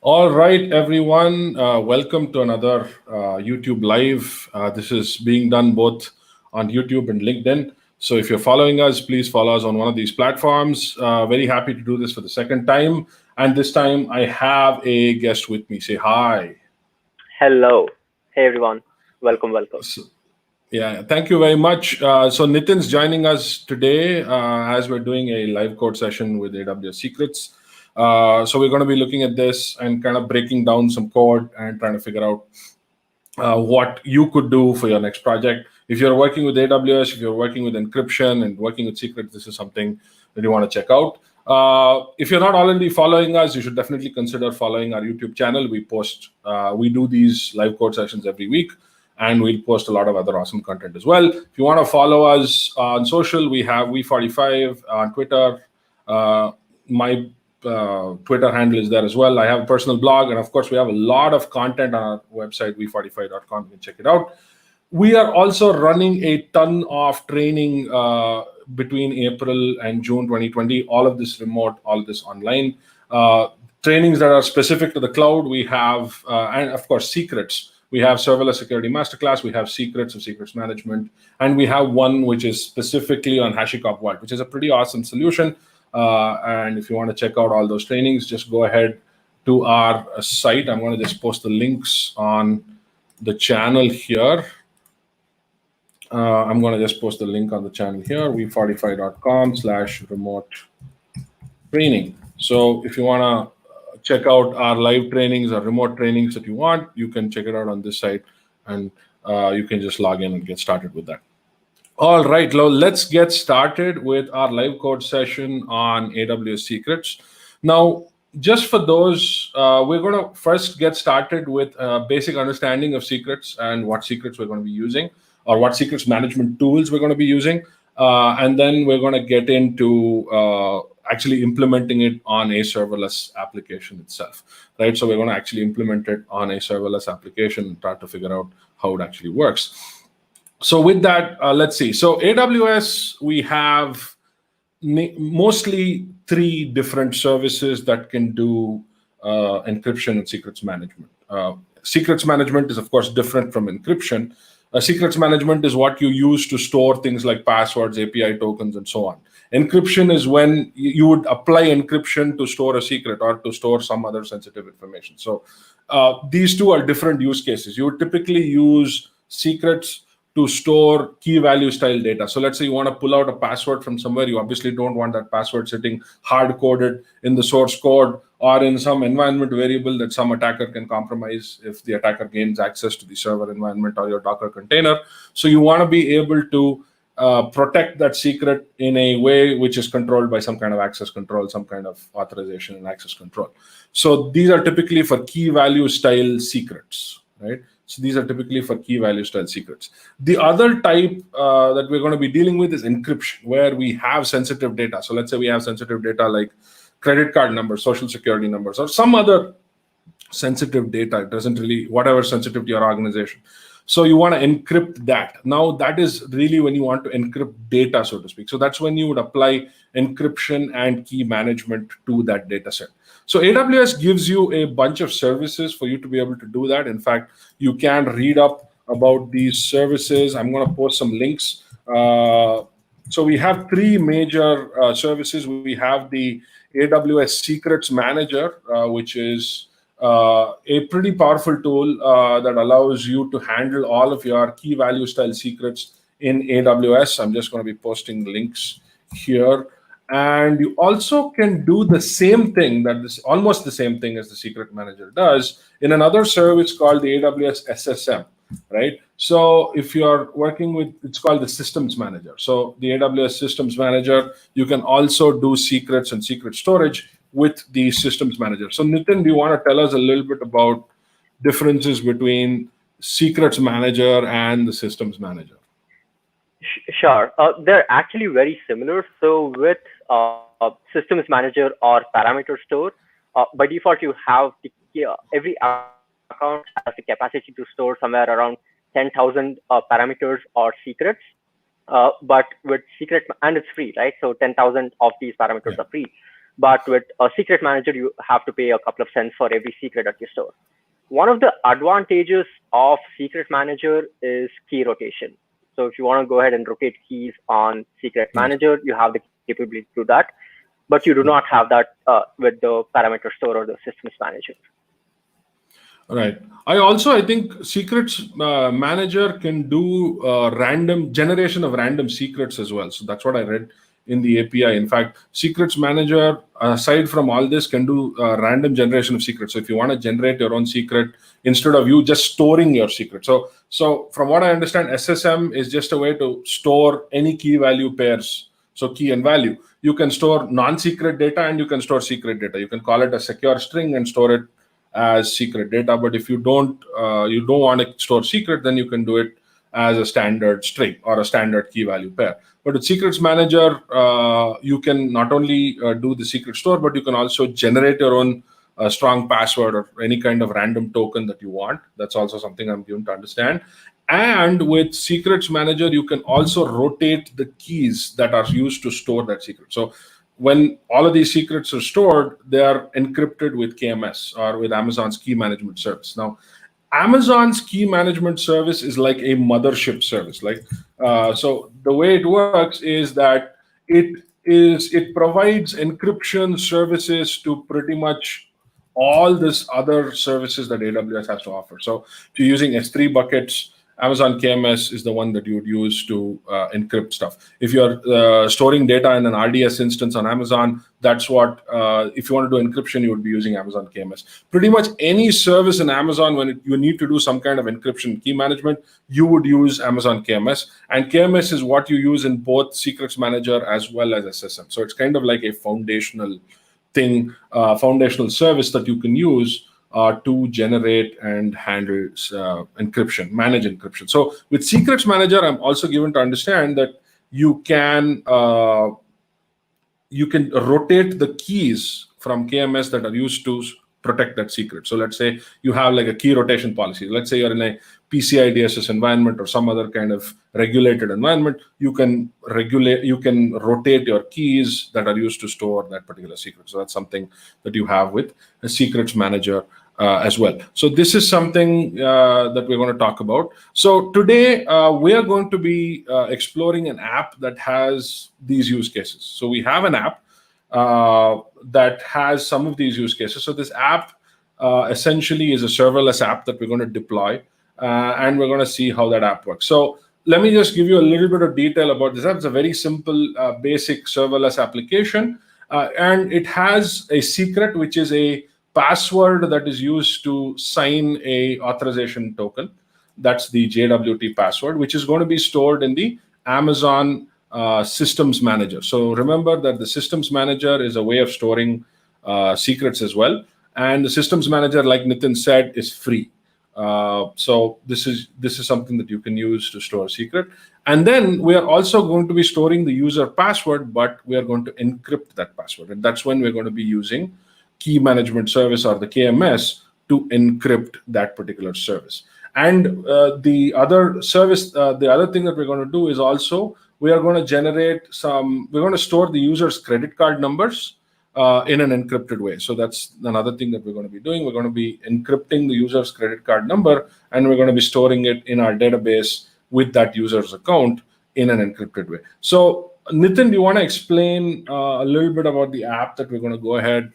All right, everyone. Welcome to another YouTube Live. This is being done both on YouTube and LinkedIn. So if you're following us, please follow us on one of these platforms. Very happy to do this for the second time. And this time I have a guest with me. Say hi. Hello. Hey everyone. Welcome. So, yeah, thank you very much. So Nitin's joining us today as we're doing a live code session with AWS Secrets. So we're going to be looking at this and kind of breaking down some code and trying to figure out what you could do for your next project. If you're working with AWS, if you're working with encryption and working with secrets, this is something that you want to check out. If you're not already following us, you should definitely consider following our YouTube channel. We do these live code sessions every week, and we'll post a lot of other awesome content as well. If you want to follow us on social, we have V45 on Twitter. My Twitter handle is there as well. I have a personal blog, and of course, we have a lot of content on our website, v45.com. You can check it out. We are also running a ton of training between April and June 2020. All of this remote, all of this online. Trainings that are specific to the cloud. We have, and of course, secrets. We have serverless security masterclass. We have secrets of secrets management, and we have one which is specifically on HashiCorp Vault, which is a pretty awesome solution. And if you want to check out all those trainings, just go ahead to our site. I'm going to just post the links on the channel here. I'm going to just post the link on the channel here, v45.com/remote training. So if you want to check out our live trainings or remote trainings that you want, you can check it out on this site, and you can just log in and get started with that. All right, let's get started with our live code session on AWS Secrets. Now, just for those, we're going to first get started with a basic understanding of secrets and what secrets we're going to be using, or what secrets management tools we're going to be using. And then we're going to get into actually implementing it on a serverless application itself, right? So we're going to actually implement it on a serverless application and try to figure out how it actually works. So with that, let's see. So AWS, we have mostly three different services that can do encryption and secrets management. Secrets management is, of course, different from encryption. Secrets management is what you use to store things like passwords, API tokens, and so on. Encryption is when you would apply encryption to store a secret or to store some other sensitive information. So these two are different use cases. You would typically use secrets to store key value style data. So let's say you want to pull out a password from somewhere. You obviously don't want that password sitting hard coded in the source code or in some environment variable that some attacker can compromise if the attacker gains access to the server environment or your Docker container. So you want to be able to protect that secret in a way which is controlled by some kind of access control, some kind of authorization and access control. So these are typically for key value style secrets, right? So these are typically for key value style secrets. The other type that we're going to be dealing with is encryption, where we have sensitive data. So let's say we have sensitive data like credit card numbers, social security numbers, or some other sensitive data. It doesn't really, whatever sensitive to your organization. So you want to encrypt that. Now that is really when you want to encrypt data, so to speak. So that's when you would apply encryption and key management to that data set. So AWS gives you a bunch of services for you to be able to do that. In fact, you can read up about these services. I'm going to post some links. So we have three major services. We have the AWS Secrets Manager, which is a pretty powerful tool that allows you to handle all of your key value style secrets in AWS. I'm just going to be posting links here. And you also can do the same thing, almost the same thing as the Secret Manager does, in another service called the AWS SSM, right? So if you're working with, it's called the Systems Manager. So the AWS Systems Manager, you can also do secrets and secret storage with the Systems Manager. So Nitin, do you want to tell us a little bit about differences between Secrets Manager and the Systems Manager? Sure. They're actually very similar. So with Systems Manager or Parameter Store, by default, you have every account has the capacity to store somewhere around 10,000 parameters or secrets. But with Secret, and it's free, right? So 10,000 of these parameters are free. but with a secret manager, you have to pay a couple of cents for every secret that you store. One of the advantages of secret manager is key rotation. So if you want to go ahead and rotate keys on secret manager, you have the capability to do that, but you do not have that with the parameter store or the systems manager. Right. I think Secrets Manager can do random generation of random secrets as well. So that's what I read in the API. In fact, Secrets Manager, aside from all this, can do random generation of secrets. So if you want to generate your own secret instead of you just storing your secret. So from what I understand, SSM is just a way to store any key value pairs. So key and value. You can store non-secret data and you can store secret data. You can call it a secure string and store it as secret data. But if you don't want to store secret, then you can do it as a standard string or a standard key value pair. But with Secrets Manager, you can not only do the secret store, but you can also generate your own strong password or any kind of random token that you want. That's also something I'm given to understand. And with Secrets Manager, you can also rotate the keys that are used to store that secret. So when all of these secrets are stored, they are encrypted with KMS or with Amazon's key management service. Now, Amazon's key management service is like a mothership service. So the way it works is that it provides encryption services to pretty much all this other services that AWS has to offer. So if you're using S3 buckets, Amazon KMS is the one that you would use to encrypt stuff. If you're storing data in an RDS instance on Amazon, that's what, if you want to do encryption, you would be using Amazon KMS. Pretty much any service in Amazon, when you need to do some kind of encryption key management, you would use Amazon KMS. And KMS is what you use in both Secrets Manager as well as SSM. So it's kind of like a foundational thing, foundational service that you can use to generate and handle encryption, manage encryption. So with Secrets Manager, I'm also given to understand that you can rotate the keys from KMS that are used to protect that secret. So let's say you have like a key rotation policy. Let's say you're in a PCI DSS environment or some other kind of regulated environment. You can rotate your keys that are used to store that particular secret. So that's something that you have with a Secrets Manager as well. So this is something that we're going to talk about. So today we are going to be exploring an app that has these use cases. So we have an app that has some of these use cases. So this app essentially is a serverless app that we're going to deploy, and we're going to see how that app works. So let me just give you a little bit of detail about this app. It's a very simple, basic serverless application, and it has a secret, which is a password that is used to sign a authorization token. That's the JWT password, which is going to be stored in the Amazon Systems Manager. So remember that the Systems Manager is a way of storing secrets as well. And the Systems Manager, like Nitin said, is free. So this is something that you can use to store a secret. And then we are also going to be storing the user password, but we are going to encrypt that password. And that's when we're going to be using Key Management Service or the KMS to encrypt that particular service. And the other service, the other thing that we're going to do is also we are going to store the user's credit card numbers in an encrypted way. So that's another thing that we're going to be doing. We're going to be encrypting the user's credit card number, and we're going to be storing it in our database with that user's account in an encrypted way. So Nitin, do you want to explain a little bit about the app that we're going to go ahead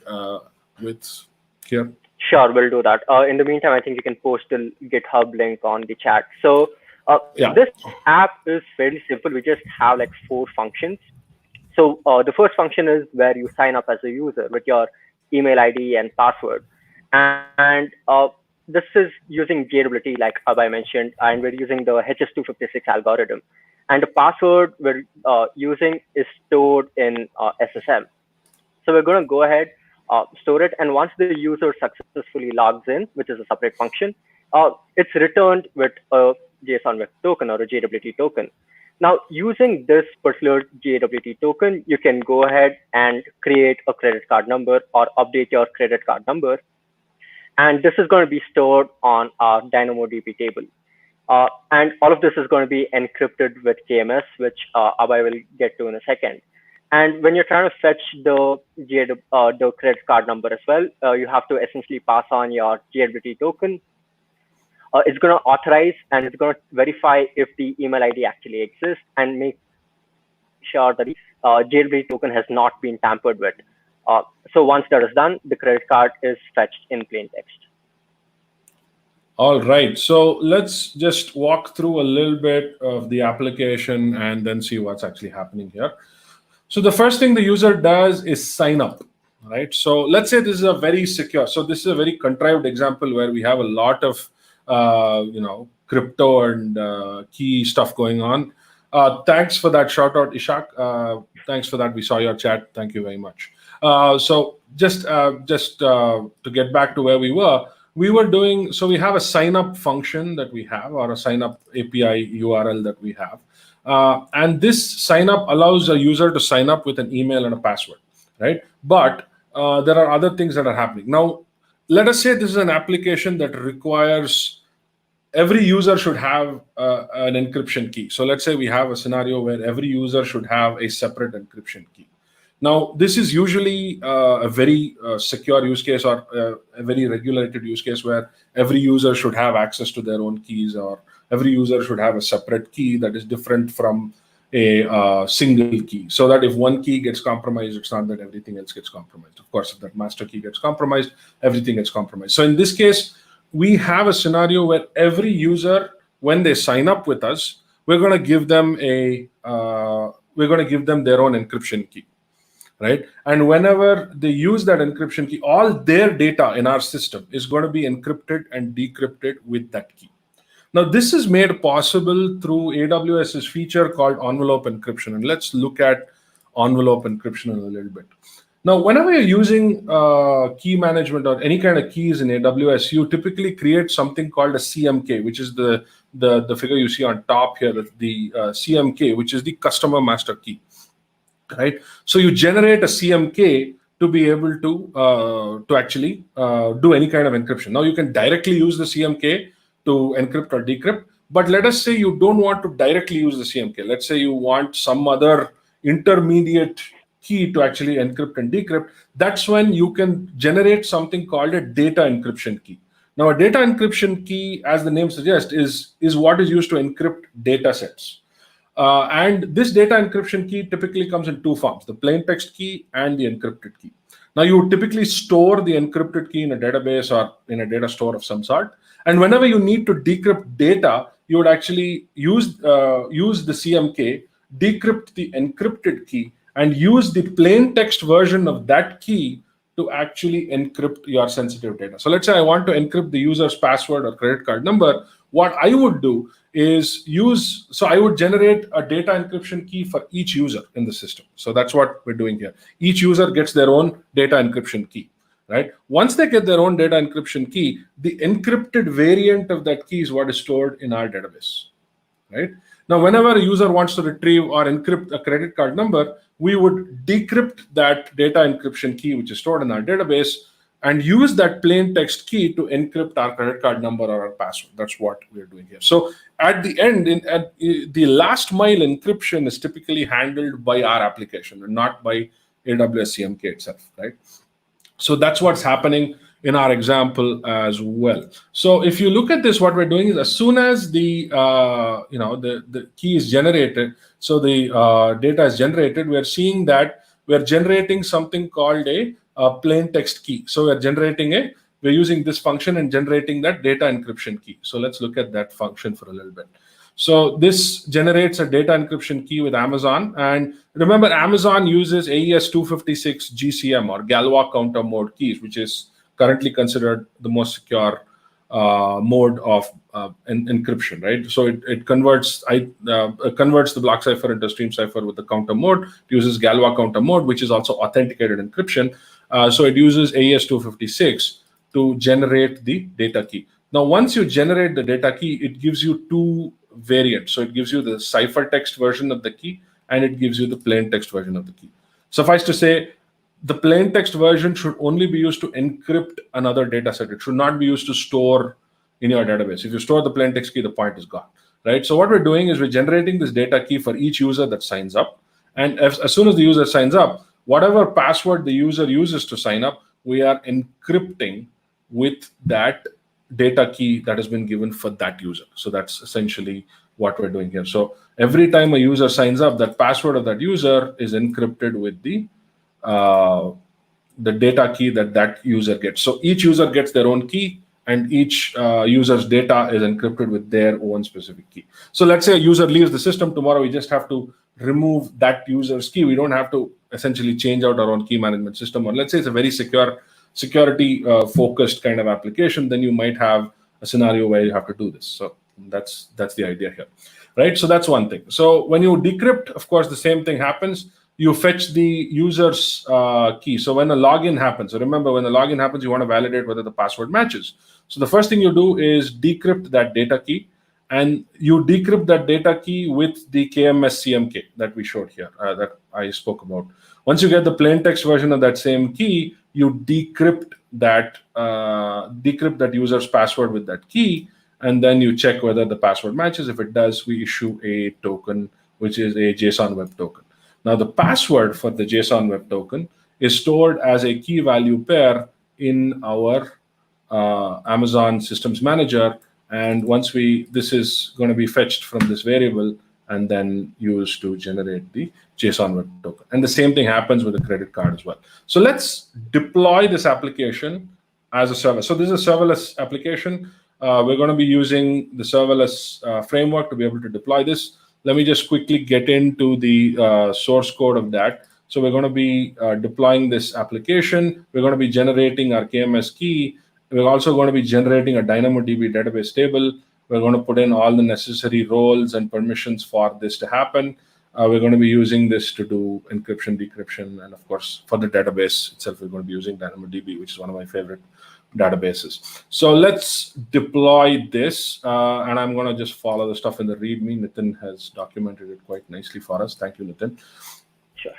with here? Sure, we'll do that. In the meantime, I think you can post the GitHub link on the chat. So this app is fairly simple. We just have like 4 functions. So the first function is where you sign up as a user with your email ID and password. And this is using JWT, like Abhay mentioned, and we're using the HS256 algorithm. And the password we're using is stored in SSM. So we're going to go ahead, store it. And once the user successfully logs in, which is a separate function, it's returned with a JSON Web Token or a JWT token. Now, using this particular JWT token, you can go ahead and create a credit card number or update your credit card number. And this is going to be stored on our DynamoDB table. And all of this is going to be encrypted with KMS, which Abhay will get to in a second. And when you're trying to fetch the credit card number as well, you have to essentially pass on your jailbreak token. It's going to authorize and it's going to verify if the email ID actually exists and make sure that the jailbreak token has not been tampered with. So once that is done, the credit card is fetched in plain text. All right, so let's just walk through a little bit of the application and then see what's actually happening here. So the first thing the user does is sign up, right? So let's say this is a very secure. So this is a very contrived example where we have a lot of crypto and key stuff going on. Thanks for that shout out, Ishak. Thanks for that. We saw your chat. Thank you very much. So just to get back to where we were doing, so we have a sign up function that we have, or a sign up API URL that we have. And this sign up allows a user to sign up with an email and a password, right? But there are other things that are happening. Now, let us say this is an application that requires every user should have an encryption key. So let's say we have a scenario where every user should have a separate encryption key. Now, this is usually a very secure use case, or a very regulated use case where every user should have access to their own keys, or every user should have a separate key that is different from a single key, so that if one key gets compromised, it's not that everything else gets compromised. Of course, if that master key gets compromised, everything gets compromised. So in this case, we have a scenario where every user, when they sign up with us, we're going to give them their own encryption key, right? And whenever they use that encryption key, all their data in our system is going to be encrypted and decrypted with that key. Now, this is made possible through AWS's feature called envelope encryption. And let's look at envelope encryption in a little bit. Now, whenever you're using key management or any kind of keys in AWS, you typically create something called a CMK, which is the figure you see on top here, the CMK, which is the customer master key, right? So you generate a CMK to be able to actually do any kind of encryption. Now, you can directly use the CMK to encrypt or decrypt, but let us say you don't want to directly use the CMK. Let's say you want some other intermediate key to actually encrypt and decrypt. That's when you can generate something called a data encryption key. Now, a data encryption key, as the name suggests, is what is used to encrypt data sets. And this data encryption key typically comes in two forms: the plain text key and the encrypted key. Now, you would typically store the encrypted key in a database or in a data store of some sort. And whenever you need to decrypt data, you would actually use the CMK, decrypt the encrypted key, and use the plain text version of that key to actually encrypt your sensitive data. So let's say I want to encrypt the user's password or credit card number. What I would do is I would generate a data encryption key for each user in the system. So that's what we're doing here. Each user gets their own data encryption key, right? Once they get their own data encryption key, the encrypted variant of that key is what is stored in our database, right? Now, whenever a user wants to retrieve or encrypt a credit card number, we would decrypt that data encryption key, which is stored in our database, and use that plain text key to encrypt our credit card number or our password. That's what we're doing here. So at the end, the last mile encryption is typically handled by our application and not by AWS CMK itself, right? So that's what's happening in our example as well. So if you look at this, what we're doing is, as soon as the key is generated, so the data is generated, we're seeing that we're generating something called a plain text key. So we're using this function and generating that data encryption key. So let's look at that function for a little bit. So this generates a data encryption key with Amazon. And remember, Amazon uses AES 256 GCM, or Galois counter mode keys, which is currently considered the most secure mode of encryption, right? So it converts the block cipher into stream cipher with the counter mode. It uses Galois counter mode, which is also authenticated encryption. So it uses AES 256 to generate the data key. Now, once you generate the data key, it gives you two variants. So it gives you the cipher text version of the key, and it gives you the plain text version of the key. Suffice to say, the plain text version should only be used to encrypt another data set. It should not be used to store in your database. If you store the plain text key, the point is gone, right? So what we're doing is we're generating this data key for each user that signs up, And as soon as the user signs up, whatever password the user uses to sign up, we are encrypting with that data key that has been given for that user. So that's essentially what we're doing here. So every time a user signs up, that password of that user is encrypted with the data key that user gets. So each user gets their own key, and each user's data is encrypted with their own specific key. So let's say a user leaves the system tomorrow, we just have to remove that user's key. We don't have to essentially change out our own key management system. Or let's say it's a very security focused kind of application, then you might have a scenario where you have to do this. So that's the idea here, right? So that's one thing. So when you decrypt, of course, the same thing happens. You fetch the user's key. So when a login happens, so remember, when the login happens, you want to validate whether the password matches. So the first thing you do is decrypt that data key, and you decrypt that data key with the KMS CMK that we showed here, that I spoke about. Once you get the plain text version of that same key, you decrypt that user's password with that key, and then you check whether the password matches. If it does, we issue a token, which is a JSON Web Token. Now, the password for the JSON Web Token is stored as a key value pair in our Amazon Systems Manager. And once this is going to be fetched from this variable and then used to generate the JSON Web Token. And the same thing happens with the credit card as well. So let's deploy this application as a server. So this is a serverless application. We're going to be using the serverless framework to be able to deploy this. Let me just quickly get into the source code of that. So we're going to be deploying this application. We're going to be generating our KMS key. We're also going to be generating a DynamoDB database table. We're going to put in all the necessary roles and permissions for this to happen. We're going to be using this to do encryption, decryption, and of course, for the database itself, we're going to be using DynamoDB, which is one of my favorite databases. So let's deploy this, and I'm going to just follow the stuff in the README. Nitin has documented it quite nicely for us. Thank you, Nitin. Sure.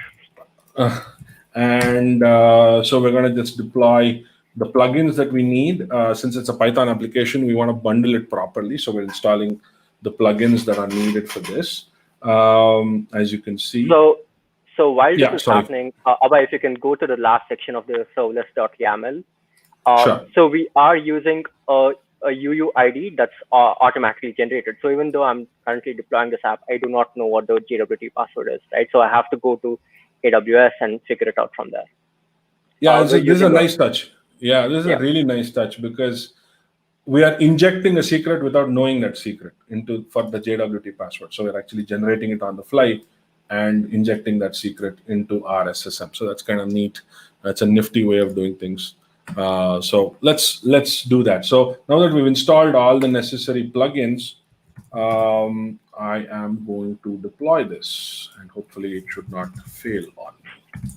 So we're going to just deploy the plugins that we need. Since it's a Python application, we want to bundle it properly. So we're installing the plugins that are needed for this. As you can see. So while this is happening, Abhay, if you can go to the last section of the serverless.yaml. Sure. So we are using a UUID that's automatically generated. So even though I'm currently deploying this app, I do not know what the JWT password is, right? So I have to go to AWS and figure it out from there. Yeah, this is a nice touch. Yeah, this is a really nice touch, because we are injecting a secret without knowing that secret for the JWT password. So we're actually generating it on the fly and injecting that secret into our SSM. So that's kind of neat. That's a nifty way of doing things. So let's do that. So now that we've installed all the necessary plugins, I am going to deploy this, and hopefully it should not fail on me.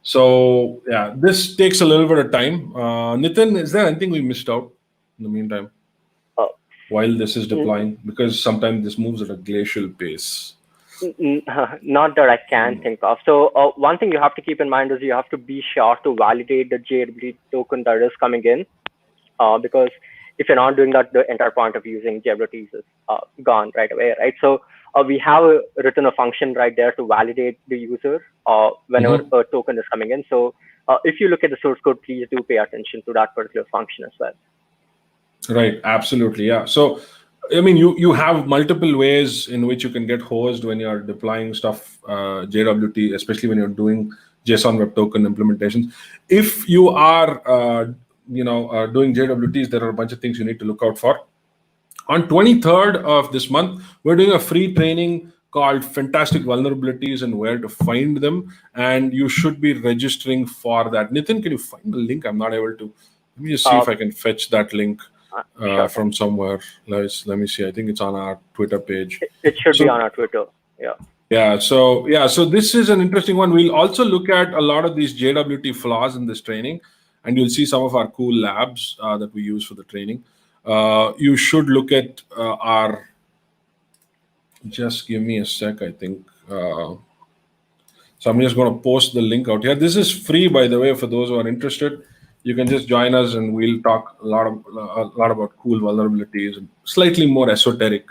So yeah, this takes a little bit of time. Nitin, is there anything we missed out in the meantime while this is deploying? Because sometimes this moves at a glacial pace. Not that I can think of. So one thing you have to keep in mind is you have to be sure to validate the JWT token that is coming in, because if you're not doing that, the entire point of using JWT is gone right away, right? So we have written a function right there to validate the user whenever a token is coming in. So if you look at the source code, please do pay attention to that particular function as well. Right, absolutely, yeah. So I mean, you have multiple ways in which you can get hosed when you're deploying stuff, JWT, especially when you're doing JSON Web Token implementations. If you are, doing JWTs, there are a bunch of things you need to look out for. On 23rd of this month, we're doing a free training called Fantastic Vulnerabilities and Where to Find Them, and you should be registering for that. Nitin, can you find the link? I'm not able to. Let me just see if I can fetch that link. From somewhere. Let me see. I think it's on our Twitter page. It should be on our Twitter. Yeah. So this is an interesting one. We'll also look at a lot of these JWT flaws in this training, and you'll see some of our cool labs that we use for the training. You should look at our. Just give me a sec. I think. So I'm just going to post the link out here. This is free, by the way, for those who are interested. You can just join us, and we'll talk a lot about cool vulnerabilities and slightly more esoteric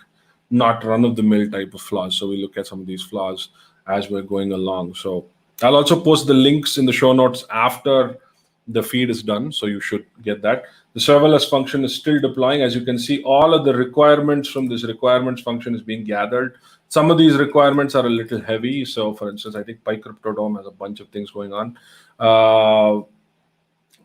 not run-of-the-mill type of flaws. So we look at some of these flaws as we're going along. So I'll also post the links in the show notes after the feed is done, so you should get that. The serverless function is still deploying. As you can see, all of the requirements from this requirements function is being gathered. Some of these requirements are a little heavy. So for instance, I think PyCryptodome has a bunch of things going on.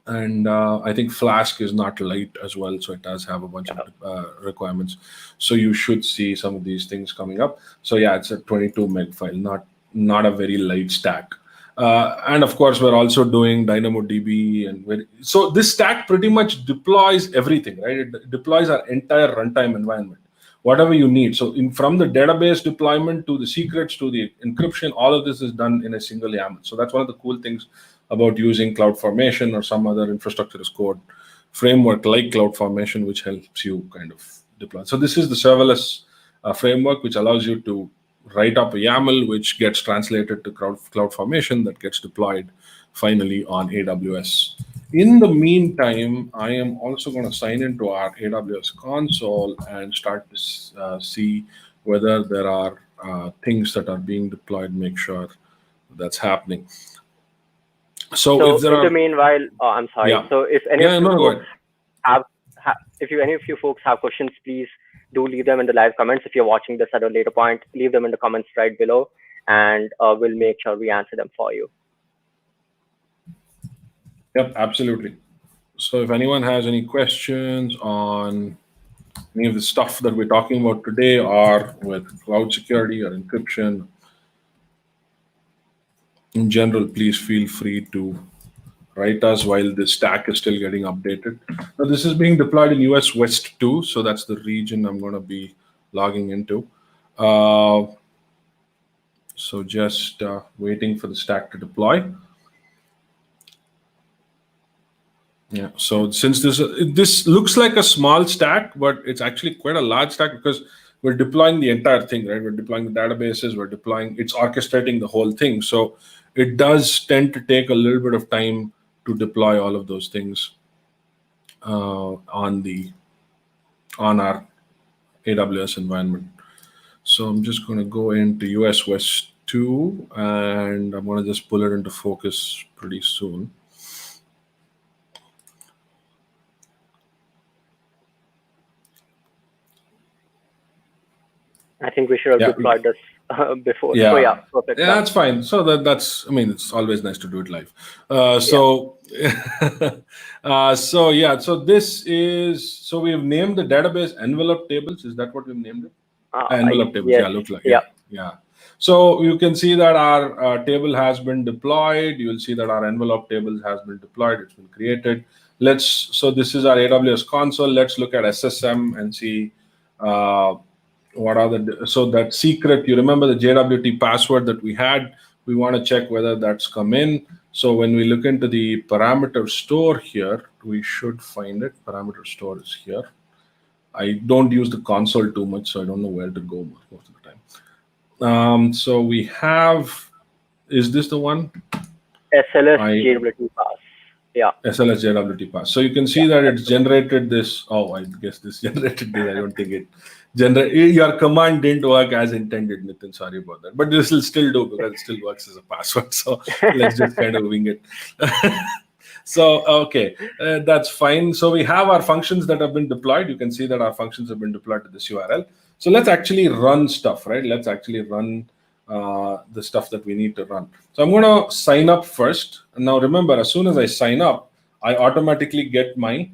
And I think Flask is not light as well, so it does have a bunch of requirements. So you should see some of these things coming up. So yeah, it's a 22 meg file, not a very light stack. And of course, we're also doing DynamoDB, and so this stack pretty much deploys everything, right? It deploys our entire runtime environment, whatever you need. So from the database deployment to the secrets to the encryption, all of this is done in a single YAML. So that's one of the cool things about using CloudFormation or some other infrastructure as code framework like CloudFormation, which helps you kind of deploy. So this is the serverless framework, which allows you to write up a YAML, which gets translated to CloudFormation that gets deployed finally on AWS. In the meantime, I am also going to sign into our AWS console and start to see whether there are things that are being deployed, make sure that's happening. So if there in are, the meanwhile, I'm sorry. Yeah. So if any of you folks any of you folks have questions, please do leave them in the live comments. If you're watching this at a later point, leave them in the comments right below, and we'll make sure we answer them for you. Yep, absolutely. So if anyone has any questions on any of the stuff that we're talking about today, or with cloud security or encryption in general, please feel free to write us while the stack is still getting updated. Now, this is being deployed in US West 2, so that's the region I'm going to be logging into. So just waiting for the stack to deploy. Yeah, so since this looks like a small stack, but it's actually quite a large stack because we're deploying the entire thing, right? We're deploying the databases, it's orchestrating the whole thing. So it does tend to take a little bit of time to deploy all of those things on our AWS environment. So I'm just going to go into US West 2, and I'm going to just pull it into focus pretty soon. I think we should have deployed this before. Yeah. So yeah, perfect. Yeah, that's fine. So that's, I mean, it's always nice to do it live. So this is, so we've named the database envelope tables. Is that what we've named it? Envelope tables. Yes. Yeah, looks like. Yeah. So you can see that our table has been deployed. You will see that our envelope table has been deployed. It's been created. So this is our AWS console. Let's look at SSM and see what are so that secret, you remember the JWT password that we had, we want to check whether that's come in. So when we look into the parameter store here, we should find it. Parameter store is here. I don't use the console too much, so I don't know where to go most of the time. So we have, is this the one? SLS JWT pass. Yeah. SLS JWT pass. So you can see that it's generated this. Oh, I guess this generated this. I don't think it generated. Your command didn't work as intended, Nitin. Sorry about that. But this will still do because it still works as a password. So let's just kind of wing it. So, okay, that's fine. So we have our functions that have been deployed. You can see that our functions have been deployed to this URL. So let's actually run stuff, right? Let's actually run the stuff that we need to run. So I'm going to sign up first. And now remember, as soon as I sign up, I automatically get my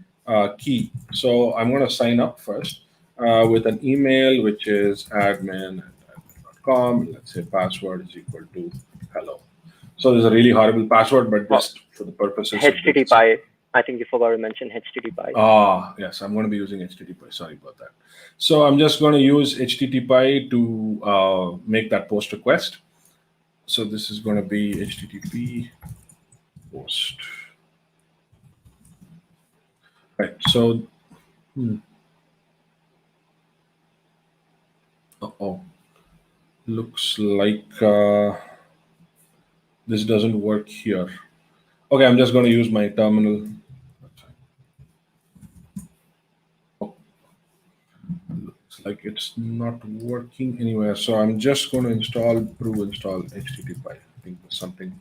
key. So I'm going to sign up first with an email, which is admin@admin.com. Let's say password is equal to hello. So there's a really horrible password, but just for the purposes HTTP. I think you forgot to mention HTTP. Yes, I'm going to be using HTTP. Sorry about that. So I'm just going to use HTTP to make that post request. So this is going to be HTTP post. Right. So, looks like this doesn't work here. Okay, I'm just going to use my terminal. like it's not working anywhere. So I'm just going to install brew install HTTP. I think there's something.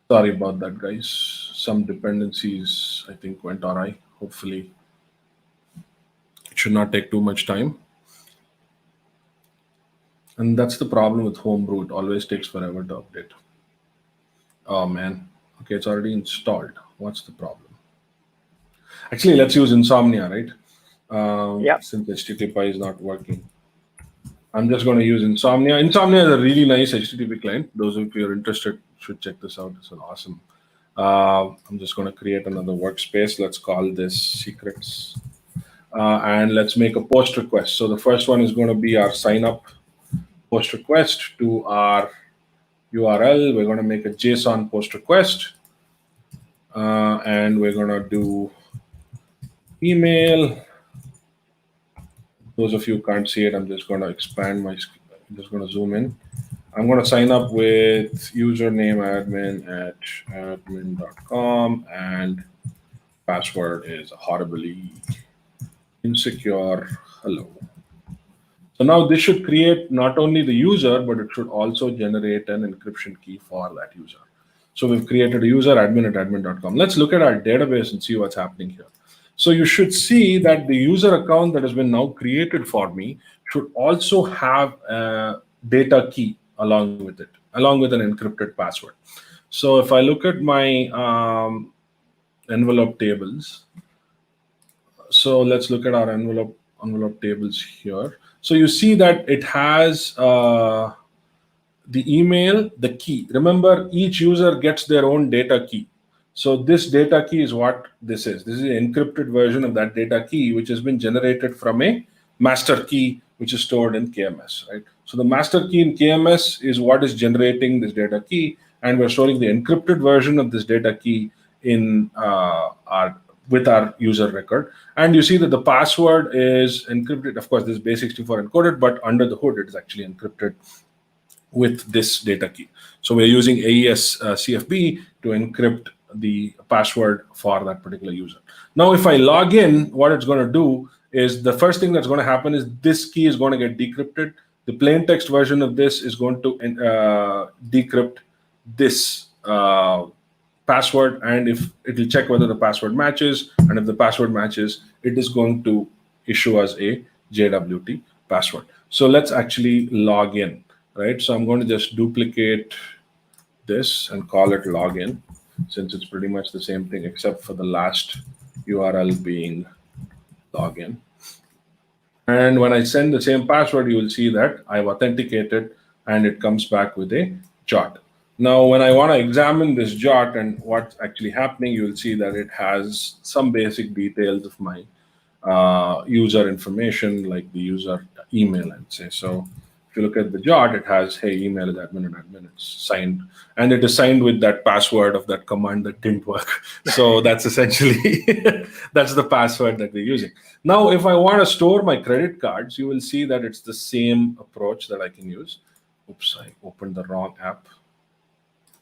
Sorry about that, guys. Some dependencies I think went awry. Hopefully, it should not take too much time. And that's the problem with Homebrew. It always takes forever to update. Oh man. Okay, it's already installed. What's the problem? Actually, let's use Insomnia, right? Yeah. Since HTTP is not working. I'm just going to use Insomnia. Insomnia is a really nice HTTP client. Those of you who are interested should check this out. It's an awesome. I'm just going to create another workspace. Let's call this Secrets. And let's make a post request. So the first one is going to be our sign up post request to our URL. We're going to make a JSON post request. And we're going to do email. Those of you who can't see it, I'm just going to expand my screen. I'm just going to zoom in. I'm going to sign up with username admin@admin.com and password is horribly insecure hello. So now this should create not only the user, but it should also generate an encryption key for that user. So we've created a user admin@admin.com. Let's look at our database and see what's happening here. So you should see that the user account that has been now created for me should also have a data key along with it, along with an encrypted password. So if I look at my envelope tables, so let's look at our envelope tables here. So you see that it has the email, the key. Remember, each user gets their own data key. So this data key is what this is. This is an encrypted version of that data key, which has been generated from a master key, which is stored in KMS, right? So the master key in KMS is what is generating this data key, and we're storing the encrypted version of this data key in our user record. And you see that the password is encrypted. Of course, this is base64 encoded, but under the hood, it is actually encrypted with this data key. So we're using AES CFB to encrypt the password for that particular user. Now, if I log in, what it's going to do is the first thing that's going to happen is this key is going to get decrypted. The plain text version of this is going to decrypt this password, and if it will check whether the password matches, and if the password matches, it is going to issue us a JWT password. So let's actually log in, right? So I'm going to just duplicate this and call it login, since it's pretty much the same thing except for the last URL being login. And when I send the same password, you will see that I've authenticated and it comes back with a jot. Now, when I want to examine this jot and what's actually happening, you will see that it has some basic details of my user information, like the user email, I'd say. So if you look at the jot, it has, hey, email is admin@admin. It's signed, and it is signed with that password of that command that didn't work. So that's essentially, that's the password that we're using. Now, if I want to store my credit cards, you will see that it's the same approach that I can use. Oops, I opened the wrong app.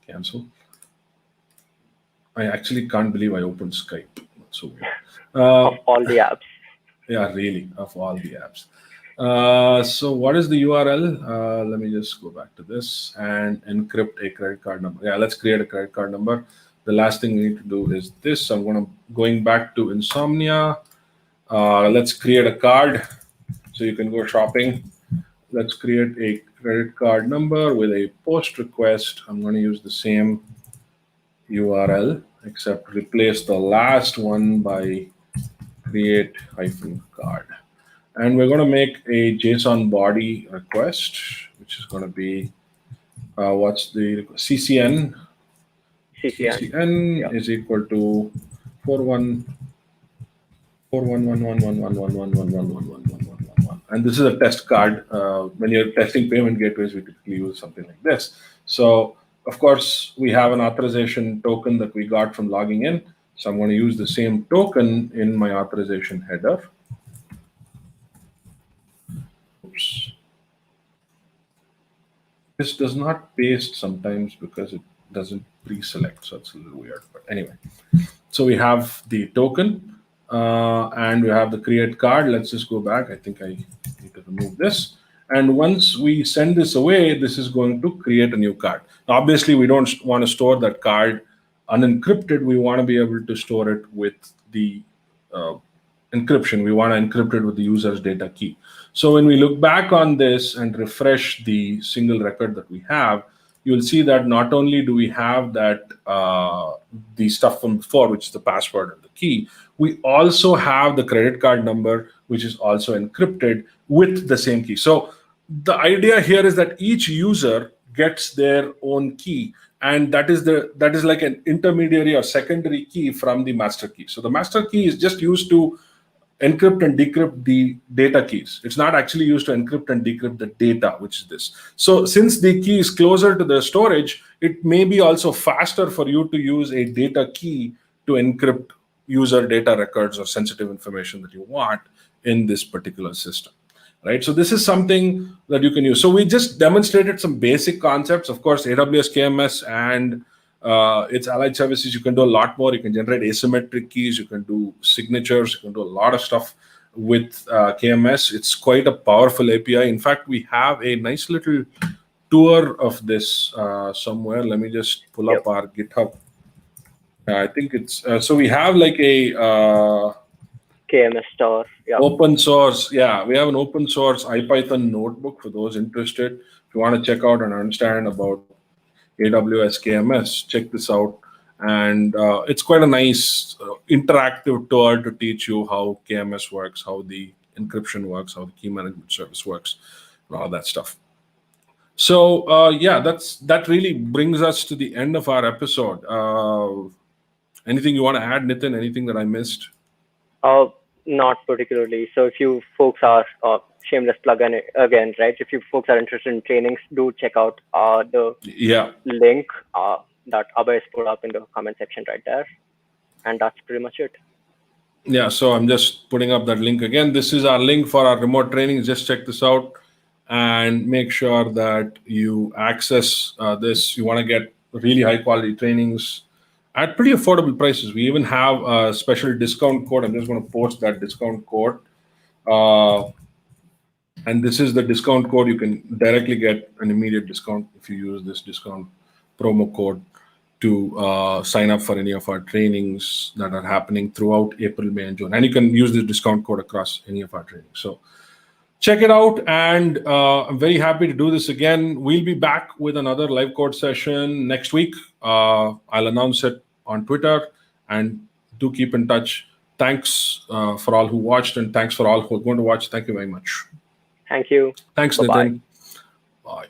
Cancel. I actually can't believe I opened Skype. That's so weird. Of all the apps. Yeah, really, of all the apps. So what is the URL? Let me just go back to this and encrypt a credit card number. Yeah, let's create a credit card number. The last thing we need to do is this. I'm going back to Insomnia. Let's create a card so you can go shopping. Let's create a credit card number with a post request. I'm going to use the same URL, except replace the last one by create-card. And we're going to make a JSON body request, which is going to be, what's the CCN? CCN is equal to 41111111111111. And this is a test card. When you're testing payment gateways, we typically use something like this. So, of course, we have an authorization token that we got from logging in. So I'm going to use the same token in my authorization header. Oops. This does not paste sometimes because it doesn't pre-select, so it's a little weird. But anyway, so we have the token. and we have the create card. Let's just go back. I think I need to remove this. And once we send this away, this is going to create a new card. Now, obviously, we don't want to store that card unencrypted. We want to be able to store it with the encryption. We want to encrypt it with the user's data key. So when we look back on this and refresh the single record that we have, you'll see that not only do we have that the stuff from before, which is the password and the key, we also have the credit card number, which is also encrypted with the same key. So the idea here is that each user gets their own key, and that is like an intermediary or secondary key from the master key. So the master key is just used to encrypt and decrypt the data keys. It's not actually used to encrypt and decrypt the data, which is this. So since the key is closer to the storage, it may be also faster for you to use a data key to encrypt user data records or sensitive information that you want in this particular system. Right, so this is something that you can use. So we just demonstrated some basic concepts. Of course, AWS KMS and its allied services, you can do a lot more. You can generate asymmetric keys. You can do signatures. You can do a lot of stuff with KMS. It's quite a powerful API. In fact, we have a nice little tour of this somewhere. Let me just pull up our GitHub. I think it's so we have like a KMS store. Open source. Yeah, we have an open source IPython notebook for those interested. If you want to check out and understand about AWS KMS, check this out. And it's quite a nice interactive tour to teach you how KMS works, how the encryption works, how the key management service works, and all that stuff. So yeah, that really brings us to the end of our episode. Anything you want to add, Nitin? Anything that I missed? Not particularly. So if you folks are shameless plug again, right? If you folks are interested in trainings, do check out the link that Abhay has put up in the comment section right there. And that's pretty much it. Yeah, so I'm just putting up that link again. This is our link for our remote trainings. Just check this out and make sure that you access this. You want to get really high quality trainings at pretty affordable prices. We even have a special discount code. I'm just going to post that discount code. And this is the discount code. You can directly get an immediate discount if you use this discount promo code to sign up for any of our trainings that are happening throughout April, May, and June. And you can use this discount code across any of our trainings. So check it out. And I'm very happy to do this again. We'll be back with another live code session next week. I'll announce it on Twitter, and do keep in touch. Thanks for all who watched, and thanks for all who are going to watch. Thank you very much. Thank you. Thanks, Bye-bye. Nitin. Bye.